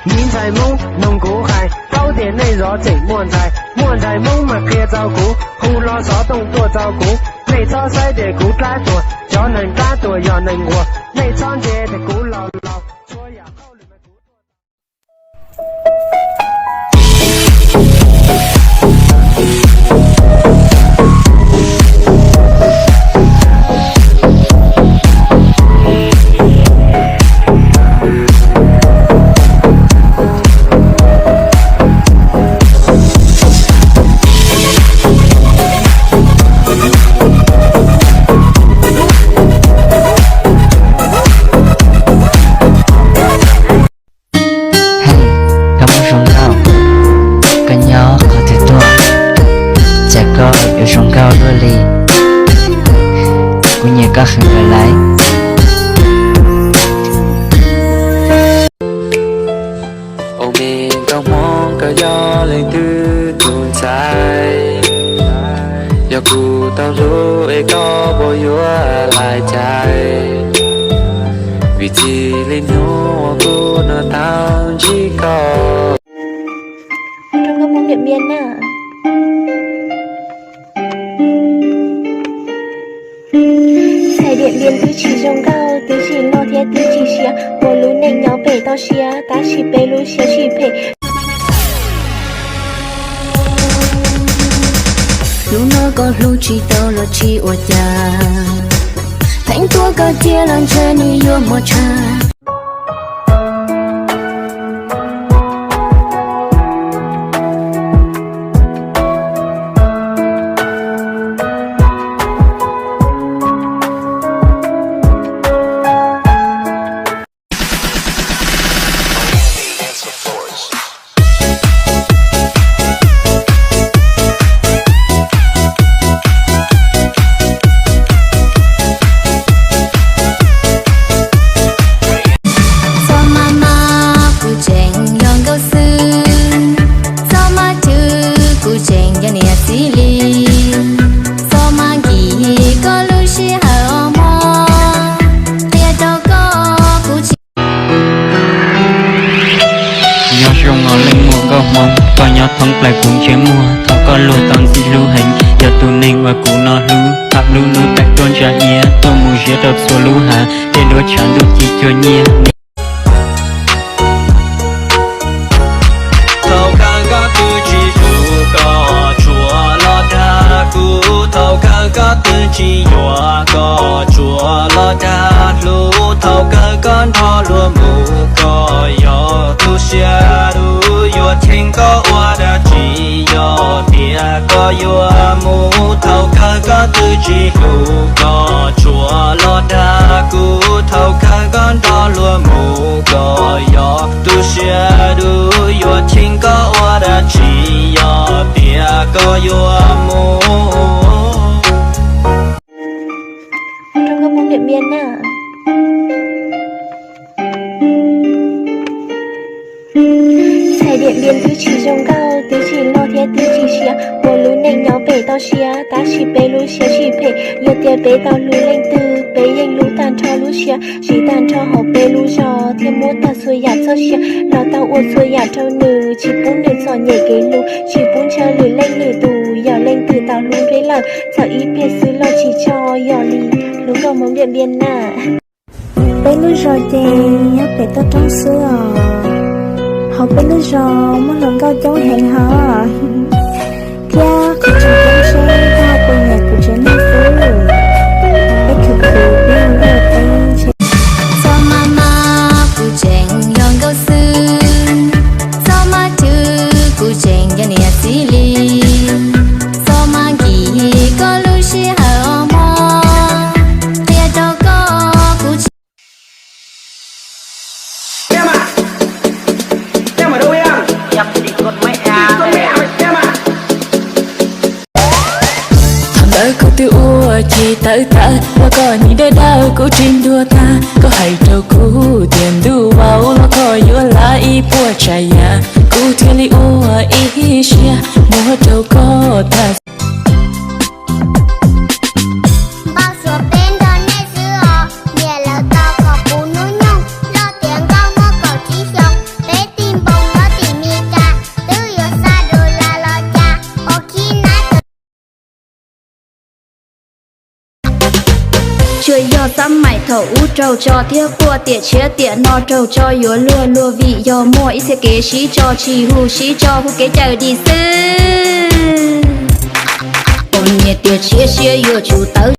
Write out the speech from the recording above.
明在梦蒙古海，早点内热这莫在，莫在梦嘛可照顾，胡老少动多照顾，内草塞的古干多，要能干多要能活，内长节的古老老，说呀好里面古các người lại ôm mình trong mong cả gió lên từ tuôn trái giờ cụ tao rồi có bao nhiêu lại trái vì chỉ lên nó cô nó tao chỉ có trong cái mong Điện Biên à. Điện Biên tứ chỉ rồng cao, tứ chỉ lo thế tứ chỉ xía, hồ lú nành nhau bể tao xía, tá chỉ bể lú xía chỉ bể. Lú nó có lú chỉ tao lo chỉ ở nhà, thành tua có tia làm chơi như yêu một cha. Có nhỏ thông lại cũng chế mua thọ có lô tông gì lưu hành giờ tụ nên và cụ nó lưu hạt lưu lưu tại con trả nhẹ tôi mù chế đọc số lưu hạ để đôi chẳng được chỉ cho nhẹ thầu khang có tư chỉ phụ có chùa lo đa cụ thầu khang có tư chỉ nhỏ có chùa lo đa lu thầu khang con thọ lúa mù có gió tu xia du yo thiên có hoa đã chỉ yo địa có yo mù thầu khang có tư chỉ phụ có chùa lo đa cụ thầu khang con thọ lúa mù có gió tu xia du yo thiên có hoa đã chỉ yo địa có yo mù trong cái mong Điện Biên à. Điện Biên tứ chỉ rồng cao, tứ chỉ lo thế tứ chỉ xía, hồ lú nành nhau bể tao xía, tá chỉ bể lú xía chỉ bể, giờ tiền bể tao lú lên từ, bể anh lú tàn cho lú xía, chỉ tàn cho họ bể lú giò, thêm mốt tao xuôi nhạt cho xía, nó tao uốn xuôi nhạt cho nữ, chỉ bún để giò nhảy cái lú, chỉ bún cho lử lên lử tù, giờ lên từ tao lú với lờ, giờ ý biệt xứ lo chỉ cho, giờ lì, lú vào mong Điện Biên nà. Bể lú giò chè, bể tao trong sữa. Học bên nước giò muốn lần cao cháu hẹn hò kia có chừng con xe ta học bên nhạc của trẻ nam phố cái thực sự bên đầu tiên so mama cụ chèn yon gấu xương so ma chư cụ chèn ya nia xí li so ma kỳ có lu xí hở mò tia đâu có cụ em ở đâu em thì con mẹ có tiêu ua chỉ tới ta và có nhị đôi đau cố trình đua ta có hay đâu cú tiền đu vào nó có yếu lá y bùa chạy ya cú thiên li ua y xia mua đâu có ta Hãy subscribe cho kênh Ghiền Mì Gõ để không bỏ lỡ chơi yo sắm mày thầu u trâu cho thiết qua tiệt chia tiệt no trâu cho yo lua lua vị yo mua ít sẽ kế xí cho chi hu kế chờ đi sư ôn nhẹ tiệt chia yo chủ tớ